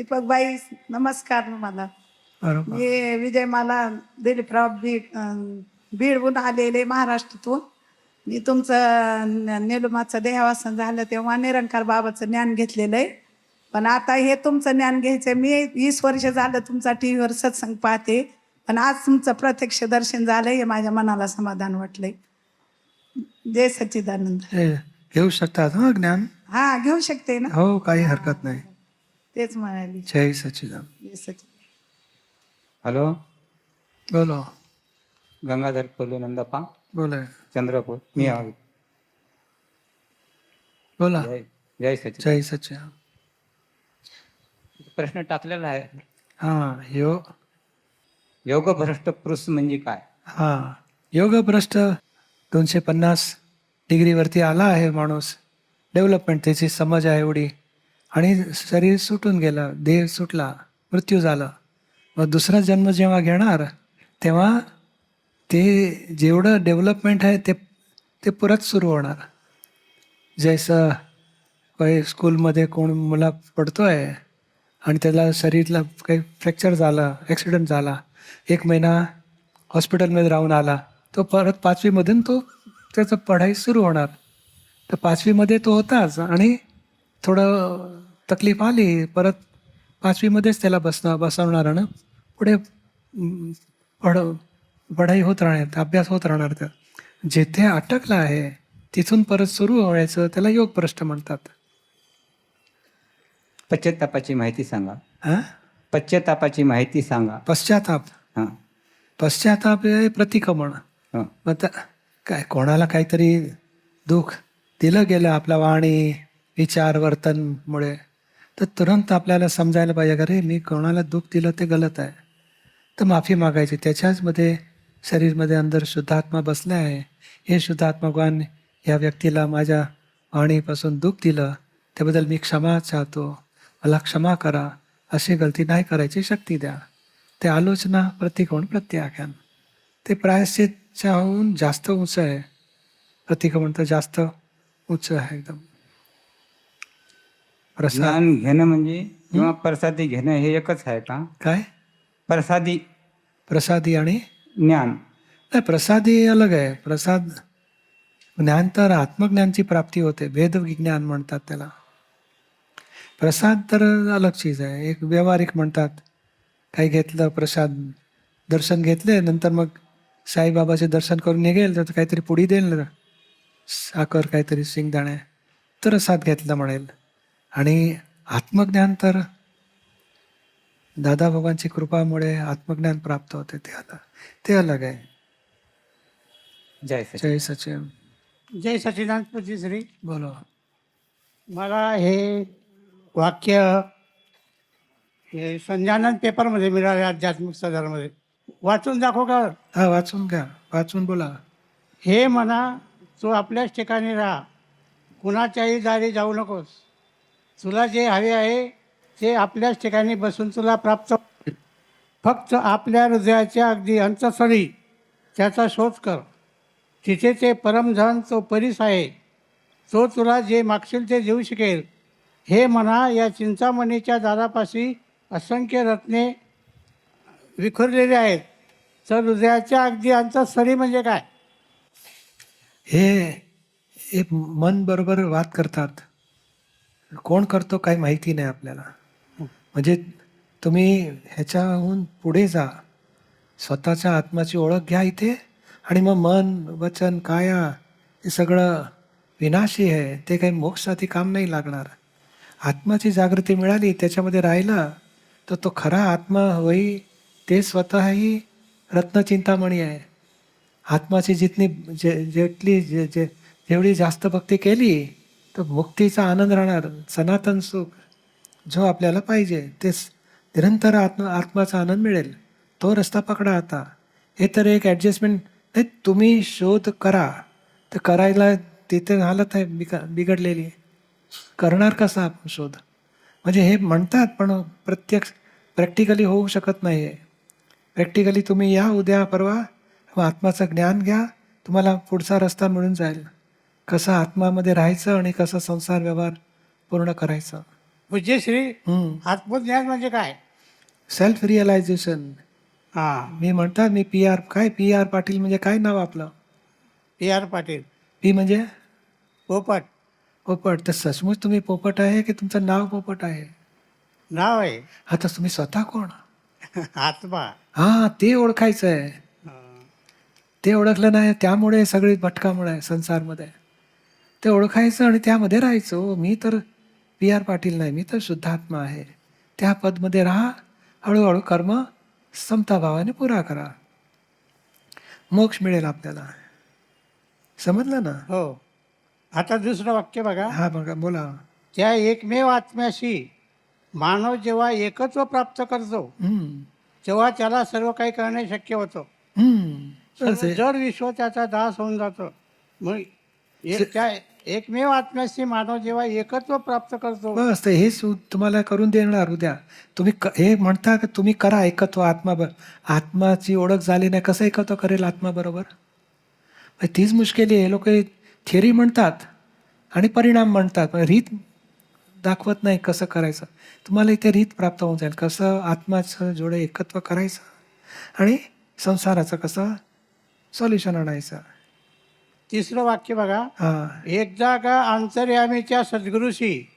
दीपकबाई नमस्कार मला. बरोबर. मी विजयमाला दिलीपराव बीडहून आलेले महाराष्ट्रातून. मी तुमचं निलुमाचं देहावसन झालं तेव्हा निरंकार बाबाचं ज्ञान घेतलेलं आहे. पण आता हे तुमचं ज्ञान घ्यायचं. मी 20 वर्ष झालं तुमचा टी व्हीवर सत्संग पाहते, पण आज तुमचं प्रत्यक्ष दर्शन झालंय हे माझ्या मनाला समाधान वाटलंय. जय सच्चिदानंद. हे घेऊ शकतात हा ज्ञान. हा घेऊ शकते ना. हो, काही हरकत नाही. तेच म्हणाली. जय सच्चिदानंद. जय सच्चिदानंद. हॅलो, बोलो गंगाधर कोल्हे नंदप्पा, बोला चंद्रपूर. मी आहे. बोला. जय जय सचिन. जय सच्चिदानंद. प्रश्न टाकलेला आहे. हा योगभ्रष्ट पुरुष म्हणजे काय? योगभ्रष्ट 250 डिग्रीवरती आला आहे माणूस. डेव्हलपमेंट त्याची समज आहे एवढी, आणि शरीर सुटून गेलं, देह सुटला, मृत्यू झाला. मग दुसरा जन्म जेव्हा घेणार तेव्हा ते जेवढं डेव्हलपमेंट आहे ते परत सुरू होणार. जैसं काही स्कूलमध्ये कोण मुला पडतो आहे आणि त्याला शरीराला काही फ्रॅक्चर झालं, ॲक्सिडेंट झाला, 1 महिना हॉस्पिटलमध्ये राहून आला, तो परत 5वीमधून त्याचं पढाई सुरू होणार. तर 5वीमध्ये तो होताच, आणि थोडं तकलीफ आली, परत 5वीमध्येच त्याला बसवणार आणि पुढे पढाई होत राहणार, अभ्यास होत राहणार. तर जेथे अटकला आहे तिथून परत सुरू व्हायचं त्याला योगभ्रष्ट म्हणतात. पश्चातापाची माहिती सांगा. हां, पश्चातापाची माहिती सांगा. पश्चाताप. हां पश्चाताप हे प्रतिक्रमण. हां मग काय कोणाला काहीतरी दुःख दिलं गेलं आपल्या वाणी, विचार, वर्तनमुळे, तर तुरंत आपल्याला समजायला पाहिजे का रे, मी कोणाला दुःख दिलं ते गलत आहे, तर माफी मागायची. त्याच्याचमध्ये शरीरमध्ये अंदर शुद्धात्मा बसला आहे. हे शुद्धात्मा भगवान या व्यक्तीला माझ्या वाणीपासून दुःख दिलं, त्याबद्दल मी क्षमा चाहतो, मला क्षमा करा, अशी गलती नाही करायची शक्ती द्या. ते आलोचना, प्रतिक्रमण, प्रत्याख्यान ते प्रायश्चितच्याहून जास्त उंच आहे. प्रतिक्रमण तर जास्त उंच आहे एकदम. प्रसाद ज्ञान घेणं म्हणजे किंवा प्रसादी घेणं हे एकच आहे का? काय? प्रसादी आणि ज्ञान नाही, प्रसादी अलग आहे. प्रसाद ज्ञान तर आत्मज्ञानची प्राप्ती होते, वेद विज्ञान म्हणतात त्याला. प्रसाद तर अलग चीज आहे. एक व्यावहारिक म्हणतात, काही घेतलं प्रसाद, दर्शन घेतले, नंतर मग साईबाबाचे दर्शन करून निघेल तर काहीतरी पुडी देईल ना, साखर, काहीतरी शेंगदाणे, तर प्रसाद घेतला म्हणेल. आणि आत्मज्ञान तर दादा भगवानची कृपामुळे आत्मज्ञान प्राप्त होते, ते अलग आहे. जय सचिन. जय सचिन. जय सच्चिदानंद पतीश्री. बोलो. मला हे वाक्य हे संजानंद पेपरमध्ये मिळाले, आध्यात्मिक सदरमध्ये. वाचून दाखव का? हा, वाचून घ्या, वाचून बोला. हे म्हणा, तू आपल्याच ठिकाणी राहा, कुणाच्याही दारी जाऊ नकोस. तुला जे हवे आहे ते आपल्याच ठिकाणी बसून तुला प्राप्त होईल. फक्त आपल्या हृदयाच्या अगदी अंतःस्थळी त्याचा शोध कर. तिथे ते परमधन, तो परीस आहे, तो तुला जे मागशील ते देऊ शकेल. हे म्हणा, या चिंतामणीच्या दारापाशी असंख्य रत्ने विखुरलेले आहेत, तर हृदयाच्या अगदी अंतःस्थळी म्हणजे काय? हे मन बरोबर वाद करतात. कोण करतो काही माहिती नाही आपल्याला. म्हणजे तुम्ही ह्याच्याहून पुढे जा, स्वतःच्या आत्माची ओळख घ्या इथे, आणि मग मन, वचन, काया हे सगळं विनाशी आहे, ते काही मोक्षासाठी काम नाही लागणार. आत्माची जागृती मिळाली, त्याच्यामध्ये राहिला, तर तो खरा आत्मा होई. ते स्वतःही रत्नचिंतामणी आहे. आत्माची जेवढी जास्त भक्ती केली तर मुक्तीचा आनंद राहणार, सनातन सुख जो आपल्याला पाहिजे तेच निरंतर आत्माचा आनंद मिळेल. तो रस्ता पकडा आता. हे तर एक ॲडजस्टमेंट नाही, तुम्ही शोध करा. तर करायला तिथे हालत आहे बिघडलेली. करणार कसा आपण शोध? म्हणजे हे म्हणतात, पण प्रॅक्टिकली होऊ शकत नाही आहे. प्रॅक्टिकली तुम्ही या उद्या परवा आत्माचं ज्ञान घ्या, तुम्हाला पुढचा रस्ता मिळून जाईल. कसं आत्मामध्ये राहायचं आणि कसं संसार व्यवहार पूर्ण करायचं. पूज्यश्री आत्मज्ञान म्हणजे काय? Self realisation. हां, मी म्हणतात मी पी आर पाटील म्हणजे काय नाव आपलं? PR पाटील, पी म्हणजे पोपट पोपट. तर सचमुच तुम्ही पोपट आहे की तुमचं नाव पोपट आहे? नाव आहे. आता तुम्ही स्वतः कोण? आत्मा. हा, ते ओळखायचं आहे. हां. ते ओळखलं नाही, त्यामुळे सगळी भटकामुळे आहे संसारमध्ये. ते ओळखायचं आणि त्यामध्ये राहायचं. हो, मी तर PR पाटील नाही, मी तर शुद्धात्मा आहे. त्या पदमध्ये राहा. हळूहळू कर्म समताभावाने पुरा करा. मोक्ष मिळेल आपल्याला. समजलं ना? हो. आता दुसरं वाक्य बघा. हा, बघा, बोला. त्या एकमेव आत्म्याशी मानव जेव्हा एकत्व प्राप्त करतो हम्म. तेव्हा त्याला सर्व काही करणे शक्य होतं. बस आहे. जर विश्व त्याचा दास होऊन जातं. मग त्या एकमेव आत्म्याशी मानव जेव्हा एकत्व प्राप्त करतो. बस ते हेच तुम्हाला करून देणार उद्या. तुम्ही हे म्हणता की तुम्ही करा एकत्व आत्माची ओळख झाली नाही, कसं एकत्व करेल आत्मा बरोबर? तीच मुश्किल आहे. हे लोक थिअरी म्हणतात आणि परिणाम म्हणतात, पण रीत दाखवत नाही कसं करायचं. तुम्हाला इथे रीत प्राप्त होऊन जाईल, कसं आत्माचं जोडे एकत्व करायचं आणि संसाराचं कसं सॉल्युशन आणायचं. तिसरं वाक्य बघा. हां. एकदा का अंतर्यामीच्या सद्गुरूशी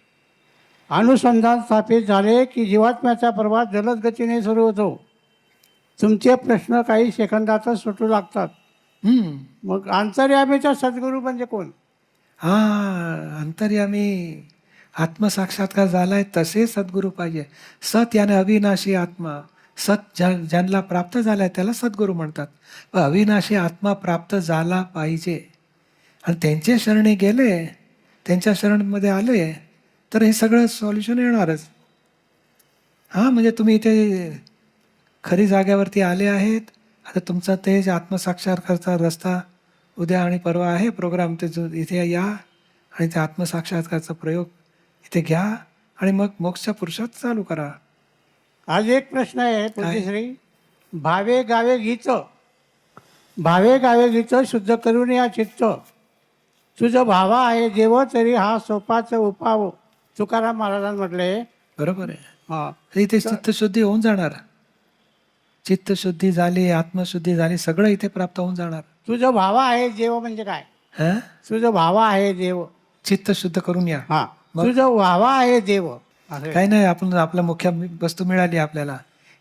अनुसंधान स्थापित झाले की जीवात्म्याचा प्रवास जलद गतीने सुरू होतो. तुमचे प्रश्न काही सेकंदातच सुटू लागतात. मग अंतर्यामीचा सद्गुरू म्हणजे कोण? अंतर्यामी आत्मसाक्षात्कार झालाय तसे सद्गुरू पाहिजे. सत याने अविनाशी आत्मा. सत ज्यांना प्राप्त झालाय त्याला सद्गुरू म्हणतात. पण अविनाशी आत्मा प्राप्त झाला पाहिजे आणि त्यांच्या शरणी गेले, त्यांच्या शरणमध्ये आले तर हे सगळं सॉल्युशन येणारच. म्हणजे तुम्ही इथे खरी जाग्यावरती आले आहेत. आता तुमचा ते आत्मसाक्षात्कारचा रस्ता उद्या आणि परवा आहे प्रोग्राम. ते इथे या आणि ते आत्मसाक्षात्कारचा प्रयोग इथे घ्या आणि मग मोक्ष पुरुषार्थ चालू करा. आज एक प्रश्न आहे पूज्यश्री. भावे गावे गीत, भावे गावे गीत शुद्ध करून या चित्त, तुझं भावा आहे देव तरी हा सोपाच उपाव. तुकाराम महाराजांनी म्हटले. बरोबर आहे. हां, इथे चित्तशुद्धी होऊन जाणार. चित्तशुद्धी झाली, आत्मशुद्धी झाली, सगळं इथे प्राप्त होऊन जाणार. तुझं भावा आहे देव म्हणजे काय? हा, तुझं भावा आहे देव. चित्त शुद्ध करून या. हां, तुझं भावा आहे देव. असं. काही नाही, आपण आपला मुख्य वस्तू मिळाली आपल्याला.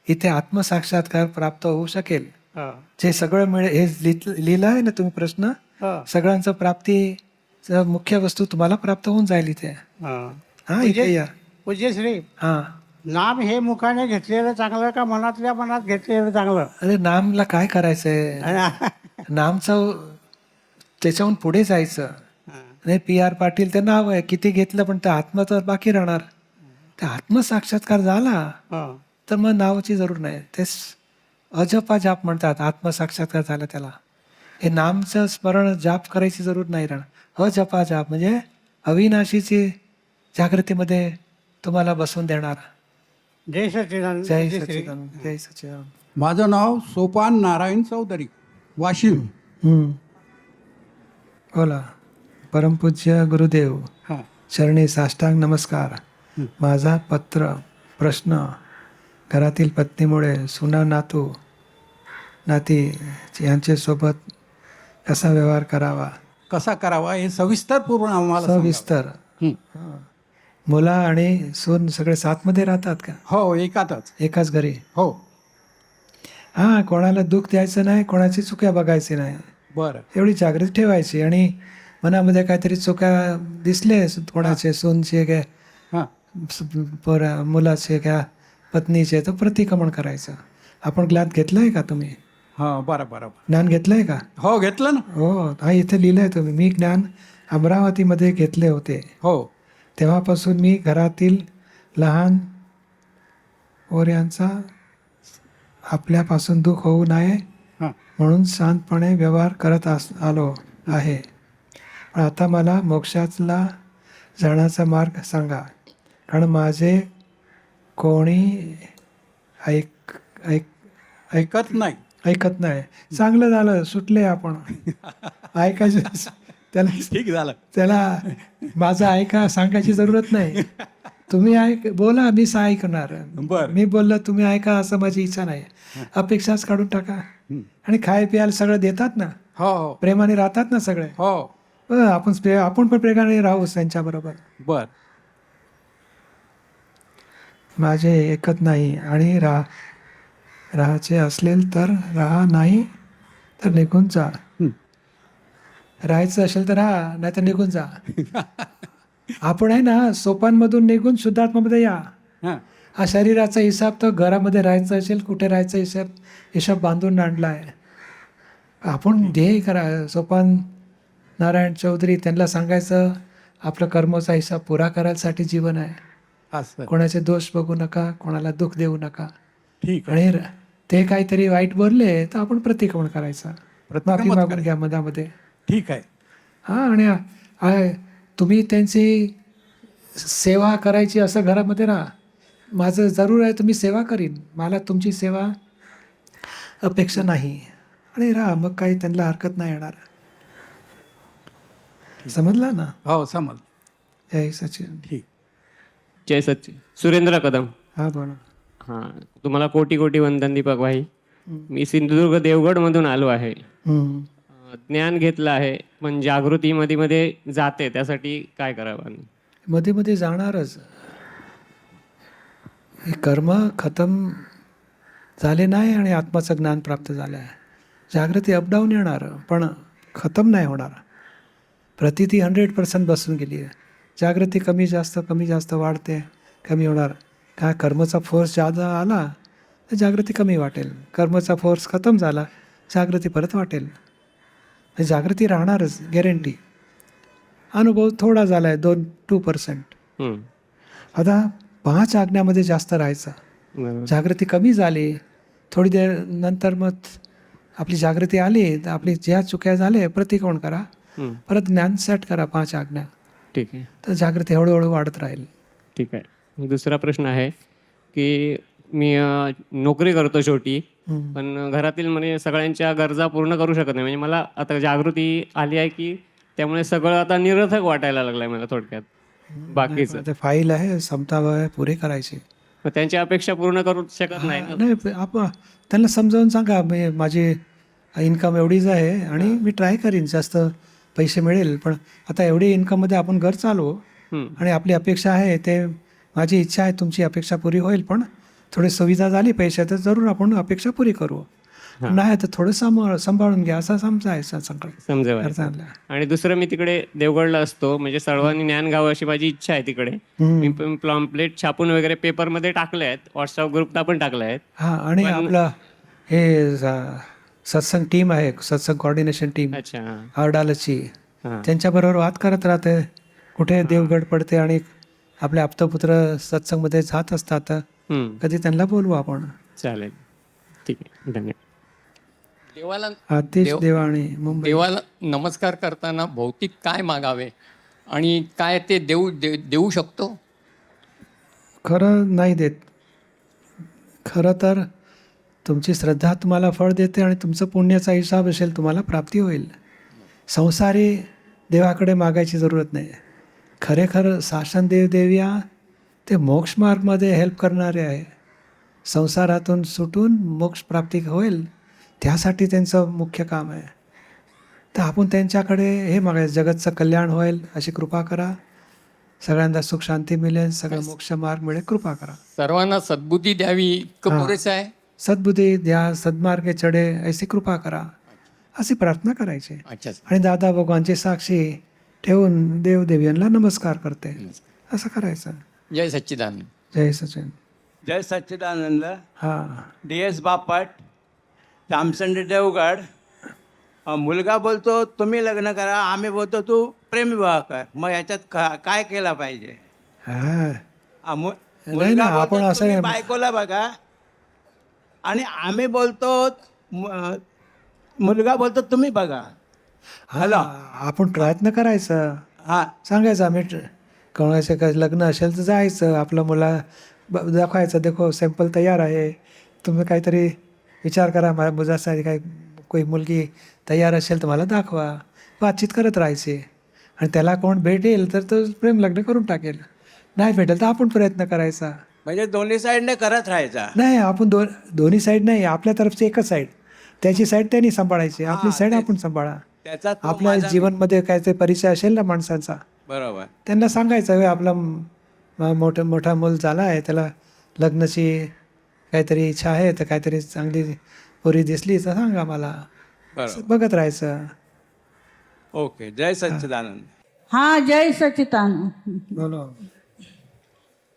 इथे आत्मसाक्षात्कार प्राप्त होऊ शकेल. हां, जे सगळं हे लिहिलं आहे ना तुम्ही प्रश्न, हां, सगळ्यांचं प्राप्तीचं मुख्य वस्तू तुम्हाला प्राप्त होऊन जाईल इथे. हां. इथे या. पूज्यश्री, हा, नाम हे मुखाने घेतलेलं चांगलं का मनातल्या मनात घेतलेलं चांगलं? अरे नामला काय करायचंय? नामचं त्याच्याहून पुढे जायचं. नाही, PR पाटील ते नाव आहे, किती घेतलं पण ते आत्मा तर बाकी राहणार. ते आत्मसाक्षात्कार झाला हां, तर मग नावाची जरूर नाही. ते अजपा जाप म्हणतात. आत्मसाक्षात्कार झाला त्याला. हे नामचं स्मरण जाप करायची जरूर नाही राहणार. अजपा जाप म्हणजे अविनाशीची जागृतीमध्ये तुम्हाला बसवून देणार. जय सच्चिदानंद. जय पूज्यश्री. सच्चिदानंद. जय सच्चिदानंद. माझं नाव सोपान नारायण चौधरी, वाशिम. बोला. परमपूज्य गुरुदेव हां, चरणी साष्टांग नमस्कार. माझा प्रश्न घरातील पत्नीमुळे सुना नाती यांच्यासोबत कसा व्यवहार करावा? कसा करावा हे सविस्तर पूर्ण आम्हाला सांगा. सविस्तर. हं. मुला आणि सून सगळे साथमध्ये राहतात का? हो, एकातच. एकाच घरी? हो. कोणाला दुःख द्यायचं नाही, कोणाची चुक्या बघायची नाही, बरं. एवढी जागृती ठेवायची. आणि मनामध्ये काहीतरी चुक्या दिसले कोणाचे, सूनचे काय मुलाचे का पत्नीचे, तर प्रतिक्रमण करायचं. आपण ज्ञान घेतलंय का तुम्ही? हां, बरं बरं. ज्ञान घेतलंय का? हो, घेतलं ना. हो, इथे लिहिलंय तुम्ही. मी ज्ञान अमरावतीमध्ये घेतले होते. हो. तेव्हापासून मी घरातील लहान ओऱ्यांचा आपल्यापासून दुःख होऊ नये हां, म्हणून शांतपणे व्यवहार करत आलो आहे. पण आता मला मोक्षातला जाण्याचा मार्ग सांगा, कारण माझे कोणी ऐकत नाही. ऐकत नाही. चांगलं झालं, सुटले आपण. ऐकायचं त्याला ठीक झालं. त्याला माझं सांगायची जरूरत नाही. तुम्ही बोला, मी ऐकणार. बरं. मी बोललो तुम्ही ऐका असं माझी इच्छा नाही. अपेक्षाच काढून टाका. आणि खाय प्यायला सगळं देतात ना, हो हो प्रेमाने राहतात ना सगळे. हो आपण पण प्रेमाने राहू त्यांच्याबरोबर. बर माझे एकत नाही आणि राहायचे असेल तर राहा, नाही तर निघून जा. राहायचं असेल तर राहा, नाही तर निघून जा. आपण आहे ना सोपानमधून निघून शुद्धात्मामध्ये या. हां हा शरीराचा हिसाब तर घरामध्ये राहायचं असेल, कुठे राहायचा हिसाब बांधून आणला आहे. आपण ध्येय करा. सोपान नारायण चौधरी त्यांना सांगायचं आपलं कर्माचा हिसाब पुरा करायसाठी जीवन आहे. असं कोणाचे दोष बघू नका, कोणाला दुःख देऊ नका. ठीक आहे. आणि ते काहीतरी वाईट बोलले तर आपण प्रतिक्रमण करायचं, माफी मत मागून घ्या मधामध्ये. ठीक आहे. हां, आणि तुम्ही त्यांची सेवा करायची असं घरामध्ये राहा. माझं जरूर आहे तुम्ही सेवा करीन, मला तुमची सेवा अपेक्षा नाही. आणि राहा, मग काही त्यांना हरकत नाही येणार. समजला ना? हो समज. जय सचिन. ठीक. जय सच्चिन. सुरेंद्र कदम. हा बोला. हां, तुम्हाला कोटी कोटी वंदन दीपक भाई. मी सिंधुदुर्ग देवगडमधून आलो आहे. हम्म. ज्ञान घेतलं आहे, पण जागृती मध्ये मध्ये जाते, त्यासाठी काय करावं? मध्ये मध्ये जाणारच. हे कर्म खतम झाले नाही आणि आत्माचं ज्ञान प्राप्त झालं आहे. जागृती अपडाऊन येणार, पण खतम नाही होणार. प्रतिती 100% बसून गेली आहे. जागृती कमी जास्त वाढते, कमी होणार. काय कर्माचा फोर्स जादा आला तर जागृती कमी वाटेल. कर्माचा फोर्स खतम झाला, जागृती परत वाटेल. जागृती राहणारच, गॅरंटी. अनुभव थोडा झाला आहे, 2% आता 5 आज्ञामध्ये जास्त राहायचं. जागृती कमी झाली, थोडी देर नंतर मग आपली जागृती आली तर आपली ज्या चुक्या झाल्या प्रतिक्रमण करा, परत ज्ञान सेट करा 5 आज्ञा. ठीक आहे, तर जागृती हळूहळू वाढत राहील. ठीक आहे. दुसरा प्रश्न आहे की मी नोकरी करतो छोटी, पण घरातील म्हणजे सगळ्यांच्या गरजा पूर्ण करू शकत नाही. म्हणजे मला आता जागृती आली आहे की त्यामुळे सगळं आता निरर्थक वाटायला लागलंय मला थोडक्यात. बाकीचं ते फाईल आहे, समता आहे, पुरे करायची. मग त्यांची अपेक्षा पूर्ण करू शकत नाही ना. नाही, आपण त्यांना समजावून सांगा माझी इन्कम एवढीच आहे आणि मी ट्राय करीन जास्त पैसे मिळेल, पण आता एवढी इन्कममध्ये आपण घर चालवू आणि आपली अपेक्षा आहे ते, माझी इच्छा आहे तुमची अपेक्षा पुरी होईल, पण थोडी सुविधा झाली पैसे तर जरूर आपण अपेक्षा पुरी करू. नाही तर थोडं सांभाळून घ्या असं समजायचं समजावं. आणि दुसरं, मी तिकडे देवगडला असतो, म्हणजे सर्वांनी ज्ञान घ्यावं अशी माझी इच्छा आहे तिकडे. मी पॉम्पलेट छापून वगैरे पेपरमध्ये टाकले आहेत, व्हॉट्सअप ग्रुपला पण टाकले आहेत. हां, आणि आपलं हे सत्संग टीम आहे, सत्संग कोऑर्डिनेशन टीम आरडालची, त्यांच्याबरोबर वाद करत राहते. कुठे देवगड पडते आणि आपले आप्तपुत्र सत्संगमध्ये जात असतात, कधी त्यांना बोलवू आपण. चालेल, ठीक आहे, धन्यवाद. देवाला आतिश देवाणी, मुंबई. देवाला नमस्कार करताना भौतिक काय मागावे आणि काय ते देऊ शकतो? खरं नाही देत. खरं तर तुमची श्रद्धा तुम्हाला फळ देते आणि तुमचं पुण्याचा हिसाब असेल तुम्हाला प्राप्ती होईल. संसारी देवाकडे मागायची जरूरत नाही. खरेखर शासन देवदेविया ते मोक्षमार्गमध्ये हेल्प करणारे आहे. संसारातून सुटून मोक्ष प्राप्ती होईल त्यासाठी त्यांचं मुख्य काम आहे. तर आपण त्यांच्याकडे हे मागायचं, जगतचं कल्याण होईल अशी कृपा करा, सगळ्यांना सुख शांती मिळेल, सगळं मोक्ष मार्ग मिळेल, कृपा करा. सर्वांना सद्बुद्धी द्यावी इतकं पुरेसं आहे. सद्बुद्धी द्या, सद्मार्गे चढे ऐसी कृपा करा, अशी प्रार्थना करायची. अच्छा, आणि दादा भगवानची साक्षी ठेवून देवदेवीयांना नमस्कार करते, असं करायचं. जय सच्चिदानंद. जय सचिन. जय सच्चिदानंद. हां, DS बापट, तामसंड देवगड. मुलगा बोलतो तुम्ही लग्न करा, आम्ही बोलतो तू प्रेमविवाह कर. मग याच्यात काय केला पाहिजे? हां. मुलगा आपण बोलतो असं तुम्ही बायकोला बघा आणि आम्ही बोलतो मुलगा बोलतो तुम्ही बघा. हॅलो, आपण प्रयत्न करायचं. हां, सांगायचं आम्ही कोणाचं काही लग्न असेल तर जायचं, आपलं मुला दाखवायचं, देखो सॅम्पल तयार आहे, तुम्ही काहीतरी विचार करा, माझ्या मुलासाठी काही कोई मुलगी तयार असेल तर मला दाखवा. बातचीत करत राहायची आणि त्याला कोण भेटेल तर तो प्रेम लग्न करून टाकेल. नाही भेटेल तर आपण प्रयत्न करायचा. म्हणजे दोन्ही साईडने करत राहायचा. नाही आपण दोन्ही साईड नाही, आपल्या तरफची एकच साईड, त्याची साईड त्यांनी सांभाळायची, आपली साईड आपण सांभाळा. त्याचा तो आपल्या माझा- जीवनमध्ये काय ते परिचय असेल ना माणसांचा, बरोबर. त्यांना सांगायचं "होय, आपला मोठा मूल झाला आहे, त्याला लग्नाची काहीतरी इच्छा आहे, तर काहीतरी चांगली पोरी दिसली तर सांगा मला." बरोबर. बघत राहायचं. ओके. जय सच्चिदानंद. हा, जय सच्चिदानंद. बोलो.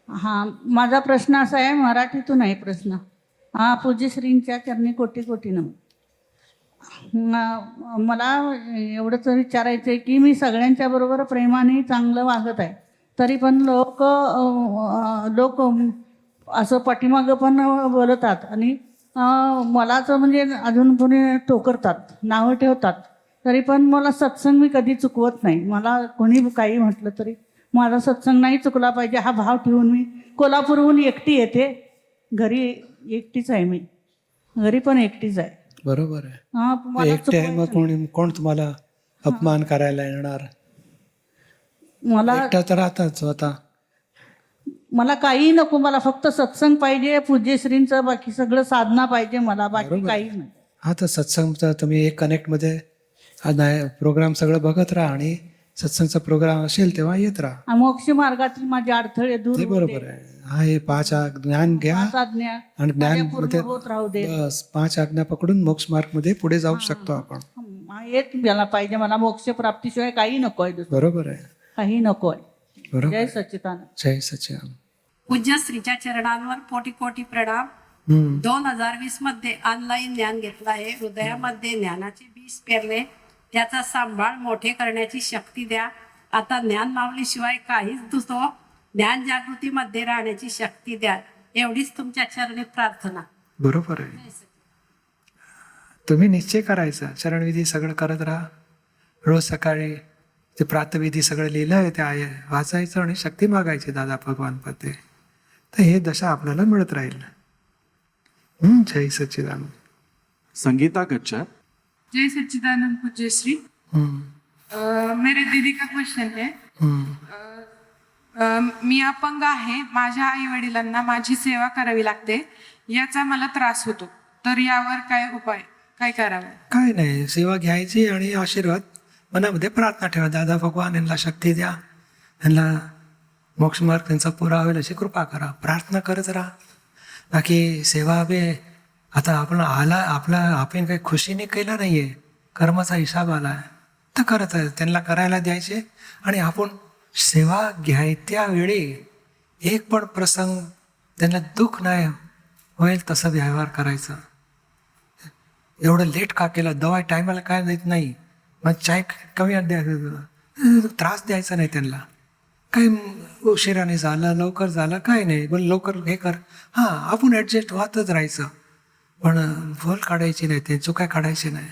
हा, माझा प्रश्न असा आहे, मराठीतून आहे प्रश्न. हा, पूज्यश्रींच्या चरणी कोटी कोटी नमन. मला एवढंच विचारायचं आहे की मी सगळ्यांच्या बरोबर प्रेमाने चांगलं वागत आहे, तरी पण लोक असं पाठीमागं पण बोलतात आणि मलाच म्हणजे अजून कोणी टोकरतात, नावं ठेवतात. तरी पण मला सत्संग मी कधी चुकवत नाही. मला कोणी काही म्हटलं तरी माझा सत्संग नाही चुकला पाहिजे हा भाव ठेवून मी कोल्हापूरहून एकटी येते. घरी एकटीच आहे, मी घरी पण एकटीच आहे. बरोबर आहे. हा, मला एकटे आहे, मग कोण तुम्हाला अपमान करायला येणार? मला एकटा तर राहतात स्वतः. मला काही नको, मला फक्त सत्संग पाहिजे, पूज्यश्रींचं बाकी सगळं साधना पाहिजे मला, बाकी काही नाही. हा, तर सत्संगचा तुम्ही एक कनेक्टमध्ये प्रोग्राम सगळं बघत राहा आणि सत्संगचा प्रोग्राम असेल तेव्हा येत राहा. मोक्ष मार्गातील माझे अडथळे दूर ते होऊ दे. बरोबर आहे. हा, हे 5 ज्ञान घ्या पाच आज्ञा आणि ज्ञान माझ्या पूर्ण होत राहू दे. बस 5 आज्ञा पकडून मोक्ष मार्ग मध्ये पुढे जाऊ शकतो आपण. हेच मला पाहिजे, मला मोक्ष प्राप्तीशिवाय काही नको आहे, दुसरं बरोबर आहे. काही नको आहे. बरोबर. जय सच्चिदानंद. जय सच्चिदानंद. पूज्यश्रीच्या चरणांवर कोटी कोटी प्रणाम. 2020 मध्ये ऑनलाईन ज्ञान घेतलं आहे. हृदयामध्ये ज्ञानाचे बीज पेरले, त्याचा सांभाळ मोठे करण्याची शक्ती द्या. आता ज्ञान मावलीशिवाय काहीच दुसरं, ज्ञान जागृतीमध्ये राहण्याची शक्ती द्या. एवढीच तुमच्या चरणी प्रार्थना. बरोबर आहे. तुम्ही निश्चय करायचा, चरणविधी सगळं करत राहा. रोज सकाळी ते प्रातविधी सगळं लिहिलं आहे ते वाचायचं आणि शक्ती मागायची दादा भगवान पते, तर हे दशा आपल्याला मिळत राहील. जय सच्चिदानंद. संगीता गच्चा. जय सच्चिदानंद पूज्यश्री. मेरे दीदी का क्वेश्चन है. मी अपंग आहे, माझ्या आई वडिलांना माझी सेवा करावी लागते, याचा मला त्रास होतो, तर यावर काय उपाय, काय करावं? काय नाही, सेवा घ्यायची आणि आशीर्वाद मनामध्ये प्रार्थना ठेवा. दादा भगवान यांना शक्ती द्या, यांना मोक्षमार्ग त्यांचा पुरा होईल अशी कृपा करा. प्रार्थना करत राहा. बाकी सेवा बे आता आपण काही खुशीने केलं नाही आहे, कर्माचा हिसाब आला आहे तर करत आहे, त्यांना करायला द्यायचे. आणि आपण सेवा घ्यायच्या वेळी एक पण प्रसंग त्यांना दुःख नाही होईल तसं व्यवहार करायचा. एवढं लेट का केलं, दवा टायमाला काय देत नाही, मग चाय कमी त्रास द्यायचा नाही त्यांना. काही उशिराने झालं, लवकर झालं, काय नाही, पण लवकर हे कर, हां आपण ॲडजस्ट व्हातच राहायचं, पण भूल काढायची नाही, ते चुका काढायची नाही.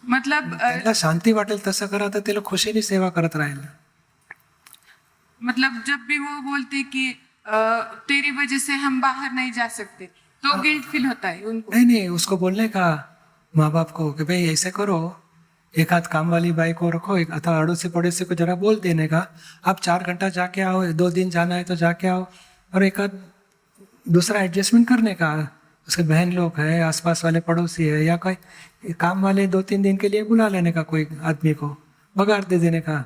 मतलब त्यांना शांती वाटेल तसं करा, तर त्याला खुशीने सेवा करत राहील. मतलब जब भी वो बोलते कि तेरी वजह से हम बाहर नहीं जा सकते, तो गिल्ट फील होता है उनको. नहीं, उसको बोलने का माँ बाप को कि भाई ऐसे करो, एक आध काम वाली बाई को रखो, एक अथवा अड़ोसी पड़ोसी को जरा बोल देने का, आप 4 घंटा जाके आओ, 2 दिन जाना है तो जाके आओ, और एक आध दूसरा एडजस्टमेंट करने का. उसके बहन लोग है, आसपास वाले पड़ोसी है, या कोई काम वाले 2-3 दिन के लिए बुला लेने का, कोई आदमी को बगाड़ दे देने का.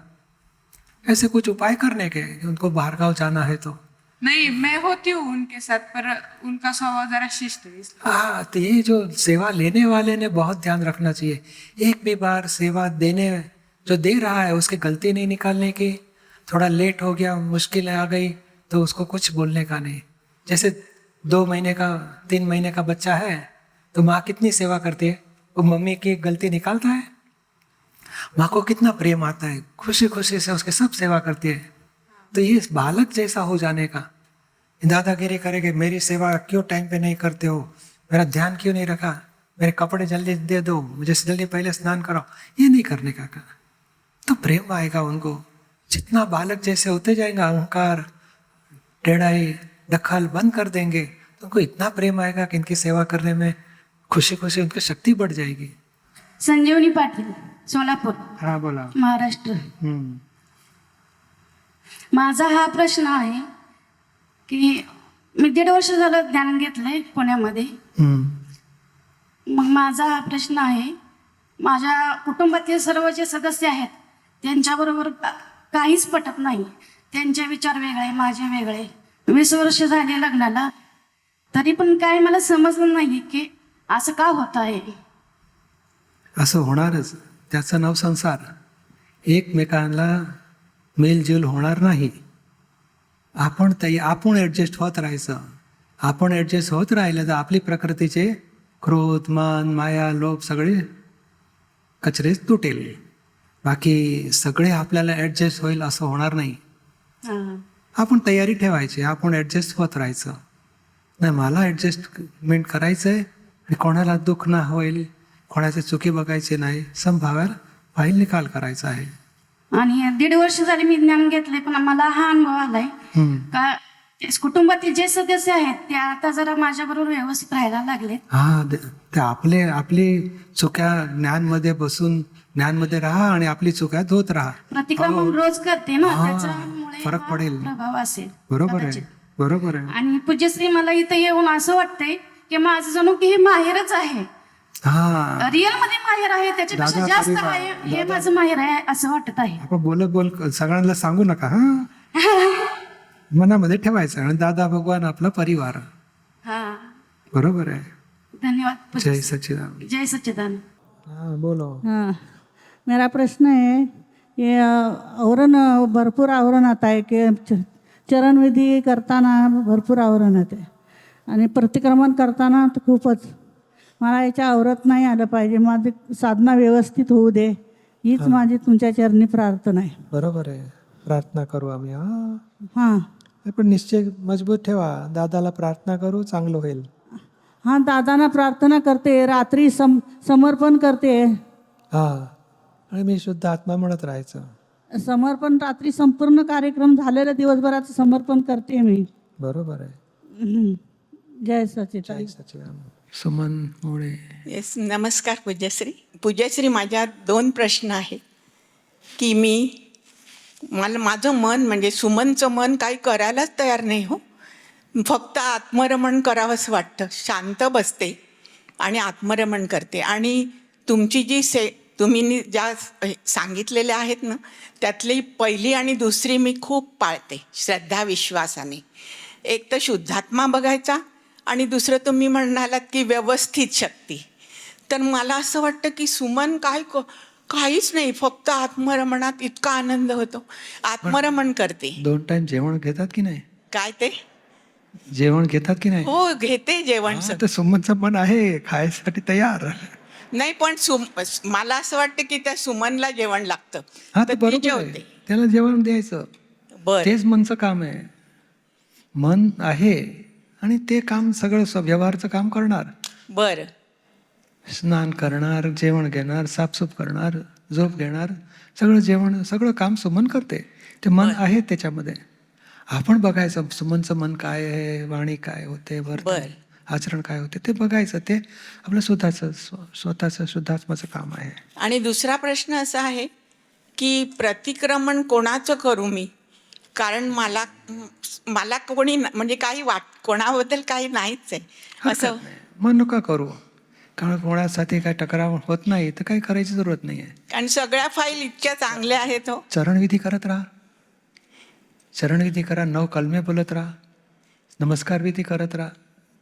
ऐसे कुछ उपाय करने के, उनको बाहर गाँव जाना है तो. नहीं, मैं होती हूँ उनके साथ, पर उनका स्वभाव जरा शिष्ट है, इसलिए. हाँ, तो ये जो सेवा लेने वाले ने बहुत ध्यान रखना चाहिए. एक भी बार सेवा देने जो दे रहा है उसकी गलती नहीं निकालने की. थोड़ा लेट हो गया, मुश्किल आ गई, तो उसको कुछ बोलने का नहीं. जैसे 2 महीने का 3 महीने का बच्चा है, तो माँ कितनी सेवा करती है, वो मम्मी की गलती निकालता है, माँ को कितना प्रेम आता है, खुशी खुशी से उसके सब सेवा करती है. तो ये बालक जैसा हो जाने का, दादागिरी करेंगे, मेरी सेवा क्यों टाइम पे नहीं करते हो, मेरा ध्यान क्यों नहीं रखा, मेरे कपड़े जल्दी दे दो, मुझे जल्दी पहले स्नान कराओ, ये नहीं करने का. तो प्रेम आएगा उनको. जितना बालक जैसे होते जाएंगे, अहंकार टेढ़ाई दखल बंद कर देंगे, तो उनको इतना प्रेम आएगा कि इनकी सेवा करने में खुशी खुशी उनकी शक्ति बढ़ जाएगी. संजीवनी पाटील, सोलापूर, हाँ बोला. महाराष्ट्र. माझा हा प्रश्न आहे की मी 1.5 वर्ष झालं ज्ञान घेतलंय पुण्यामध्ये. मग माझा हा प्रश्न आहे, माझ्या कुटुंबातील सर्व जे सदस्य आहेत त्यांच्याबरोबर काहीच पटत नाही. त्यांचे विचार वेगळे, माझे वेगळे. 20 वर्ष झाले लग्नाला, तरी पण काय मला समजलं नाही की असं का होत आहे. असं होणारच, त्याचं नाव संसार. एकमेकांना मेलजोल होणार नाही. आपण ॲडजस्ट होत राहायचं. आपण ॲडजस्ट होत राहिलं तर आपली प्रकृतीचे क्रोध, मान, माया, लोभ सगळे कचरे तुटेल. बाकी सगळे आपल्याला ॲडजस्ट होईल असं होणार नाही. आपण तयारी ठेवायची, आपण ॲडजस्ट होत राहायचं. नाही, मला ॲडजस्टमेंट करायचं आहे आणि कोणाला दुःख ना होईल, कोणाचे चुकी बघायचे नाही, संभाव्याला फाईल निकाल करायचा आहे. आणि 1.5 वर्ष झाले मी ज्ञान घेतलंय, पण मला हा अनुभव आलाय का कुटुंबातील जे सदस्य आहेत ते आता जरा माझ्याबरोबर व्यवस्थित राहायला लागले. ते आपली चुक्या ज्ञानमध्ये बसून ज्ञानमध्ये राहा आणि आपली चुक्या धुत राहा. प्रतिक्रमण रोज करते ना, त्याच्यामुळे फरक हा पडेल. प्रभाव असेल. बरोबर आहे, बरोबर आहे. आणि पूज्यश्री, मला इथं येऊन असं वाटतंय की माझं जणू की हे माहेरच आहे. रिअल मध्ये माहेर आहे, त्याच्यापेक्षा जास्त आहे हे माझं माहेर आहे असं वाटत आहे. आपण बोल सगळ्यांना सांगू नका. मनामध्ये ठेवायचं. आणि दादा भगवान आपला परिवार. बरोबर आहे. धन्यवाद. जय सच्चिदानंद. जय सच्चिदानंद. बोलो. मेरा प्रश्न है कि आवरण भरपूर आवरण आता है कि चरणविधी करताना भरपूर आवरण येते आणि प्रतिक्रमण करताना तर खूपच. मला याच्या आवरत नाही आलं पाहिजे. माझी साधना व्यवस्थित होऊ दे, हीच माझी तुमच्या चरणी प्रार्थना आहे. बरोबर आहे. प्रार्थना करू आम्ही. हां, पण निश्चय मजबूत ठेवा. दादाला प्रार्थना करू, चांगलं होईल. हां, दादांना प्रार्थना करते, रात्री समर्पण करते. आणि मी शुद्ध आत्मा म्हणत राहायचं. समर्पण रात्री संपूर्ण कार्यक्रम झालेला दिवसभराचं समर्पण करते मी. बरोबर आहे. जय सच्चिदानंद. जय सच्चिदानंद. सुमन मोळे. येस, नमस्कार पूज्यश्री. माझ्या 2 प्रश्न आहेत की माझं मन म्हणजे सुमनचं मन काही करायलाच तयार नाही हो. फक्त आत्मरमण करावंसं वाटतं. शांत बसते आणि आत्मरमण करते. आणि तुमची तुम्ही ज्या सांगितलेल्या आहेत ना, त्यातली पहिली आणि दुसरी मी खूप पाळते श्रद्धा विश्वासाने. एक तर शुद्धात्मा बघायचा आणि दुसरं तुम्ही म्हणालात की व्यवस्थित शक्ती. तर मला असं वाटतं की सुमन काहीच नाही, फक्त आत्मरमणात इतका आनंद होतो. आत्मरमण करते. 2 टाइम जेवण घेतात की नाही? काय ते जेवण घेतात की नाही? हो, घेते जेवण. तर सुमनचं मन आहे खायसाठी तयार. नाही, पण मला असं वाटतं की त्या सुमनला जेवण लागतं. तर बरोबर आहे, त्याला जेवण द्यायचं. तेच मनचं काम आहे. मन आहे आणि ते काम सगळं व्यवहारचं काम करणार. बरं. स्नान करणार, जेवण घेणार, साफसूफ करणार, झोप घेणार, सगळं काम सुमन करते. ते मन आहे त्याच्यामध्ये. आपण बघायचं सुमनचं मन काय आहे, वाणी काय होते, वर्तन आचरण काय होते ते बघायचं. ते आपलं स्वतःचं शुद्धात्माचं काम आहे. आणि दुसरा प्रश्न असा आहे की प्रतिक्रमण कोणाचं करू मी? कारण मला कोणी म्हणजे काही कोणाबद्दल काही नाहीच आहे असं. मग नका करू, कारण कोणासाठी काही टकराव होत नाही तर काही करायची जरूरत नाही आहे. आणि सगळ्या फाईल इतक्या चांगल्या आहेत हो. चरणविधी करत राहा. चरणविधी करा. 9 कलमे बोलत राहा. नमस्कार विधी करत राहा.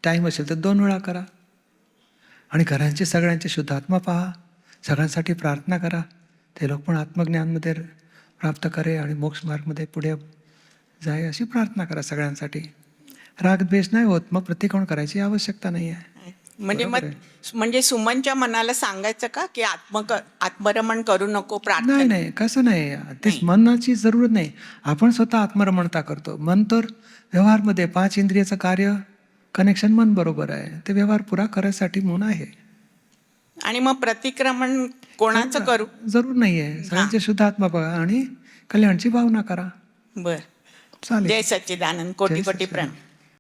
टाईम असेल तर 2 वेळा करा. आणि घरांचे सगळ्यांचे शुद्धात्मा पहा. सगळ्यांसाठी प्रार्थना करा. ते लोक पण आत्मज्ञानमध्ये प्राप्त करे आणि मोक्ष मार्गमध्ये पुढे जाय अशी प्रार्थना करा सगळ्यांसाठी. रागद्वेष नाही होत, मग प्रतिक्रमण करायची आवश्यकता नाही आहे. म्हणजे सुमनच्या मनाला सांगायचं का की आत्मरमण करू नको, प्रार्थना? नाही, कसं नाही. तेच मनाची जरूरत नाही. आपण स्वतः आत्मरमणता करतो. मन तर व्यवहारमध्ये 5 इंद्रियाचं कार्य कनेक्शन मन बरोबर आहे. ते व्यवहार पुरा करायसाठी मन आहे. आणि मग प्रतिक्रमण कोणाचं करू? जरूर नाही आहे. सगळ्यांचे शुद्ध आत्मा बघा आणि कल्याणची भावना करा. बरं, चालेल. जय सच्चिदानंद. कोटी कोटी प्रणव.